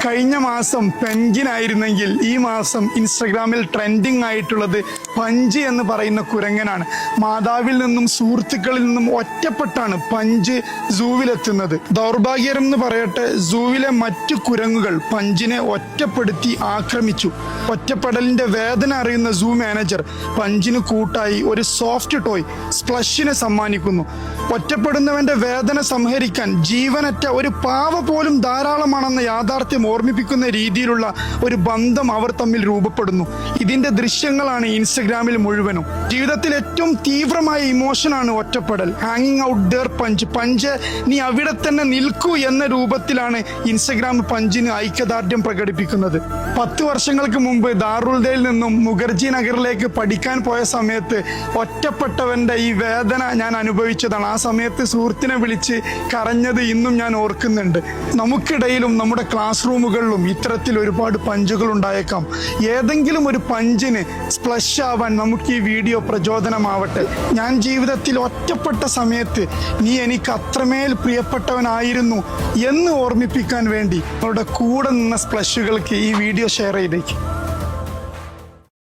കഴിഞ്ഞ മാസം പെൻഗിൻ ആയിരുന്നെങ്കിൽ ഈ മാസം ഇൻസ്റ്റഗ്രാമിൽ ട്രെൻഡിങ് ആയിട്ടുള്ളത് പഞ്ച് എന്ന് പറയുന്ന കുരങ്ങനാണ്. മാതാവിൽ നിന്നും സുഹൃത്തുക്കളിൽ നിന്നും ഒറ്റപ്പെട്ടാണ് പഞ്ച് സൂവിലെത്തുന്നത്. ദൗർഭാഗ്യം എന്ന് പറയട്ടെ, സൂവിലെ മറ്റു കുരങ്ങുകൾ പഞ്ചിനെ ഒറ്റപ്പെടുത്തി ആക്രമിച്ചു. ഒറ്റപ്പെടലിന്റെ വേദന അറിയുന്ന സൂ മാനേജർ പഞ്ചിന് കൂട്ടായി ഒരു സോഫ്റ്റ് ടോയ് സ്പ്ലഷിനെ സമ്മാനിക്കുന്നു. ഒറ്റപ്പെടുന്നവന്റെ വേദന സംഹരിക്കാൻ ജീവനറ്റ ഒരു പാവ പോലും ധാരാളമാണെന്ന യാഥാർത്ഥ്യം ഓർമ്മിപ്പിക്കുന്ന രീതിയിലുള്ള ഒരു ബന്ധം അവർ തമ്മിൽ രൂപപ്പെടുന്നു. ഇതിന്റെ ദൃശ്യങ്ങളാണ് ഇൻസ്റ്റഗ്രാമിൽ മുഴുവനും. ജീവിതത്തിൽ ഏറ്റവും തീവ്രമായ ഇമോഷനാണ് ഒറ്റപ്പെടൽ. ഹാങ്ങിങ് ഔട്ട് ദർ പഞ്ച് നീ അവിടെ തന്നെ നിൽക്കൂ എന്ന രൂപത്തിലാണ് ഇൻസ്റ്റഗ്രാം പഞ്ചിന് ഐക്യദാർഢ്യം പ്രകടിപ്പിക്കുന്നത്. 10 വർഷങ്ങൾക്ക് മുമ്പ് ദാറുൽദയിൽ നിന്നും മുഖർജി നഗറിലേക്ക് പഠിക്കാൻ പോയ സമയത്ത് ഒറ്റപ്പെട്ടവന്റെ ഈ വേദന ഞാൻ അനുഭവിച്ചതാണ്. ആ സമയത്ത് സുഹൃത്തിനെ വിളിച്ച് കരഞ്ഞത് ഇന്നും ഞാൻ ഓർക്കുന്നുണ്ട്. നമുക്കിടയിലും നമ്മുടെ ക്ലാസ് റൂമുകളിലും ഇത്തരത്തിൽ ഒരുപാട് പഞ്ചുകൾ ഉണ്ടായേക്കാം. ഏതെങ്കിലും ഒരു പഞ്ചിന് സ്പ്ലഷ് ആവാൻ നമുക്ക് ഈ വീഡിയോ പ്രചോദനമാവട്ടെ. ഞാൻ ജീവിതത്തിൽ ഒറ്റപ്പെട്ട സമയത്ത് നീ എനിക്ക് അത്രമേൽ പ്രിയപ്പെട്ടവനായിരുന്നു എന്ന് ഓർമ്മിപ്പിക്കാൻ വേണ്ടി അവരുടെ കൂടെ നിന്ന സ്പ്ലഷുകൾക്ക് ഈ വീഡിയോ ഷെയർ ചെയ്തേക്കും.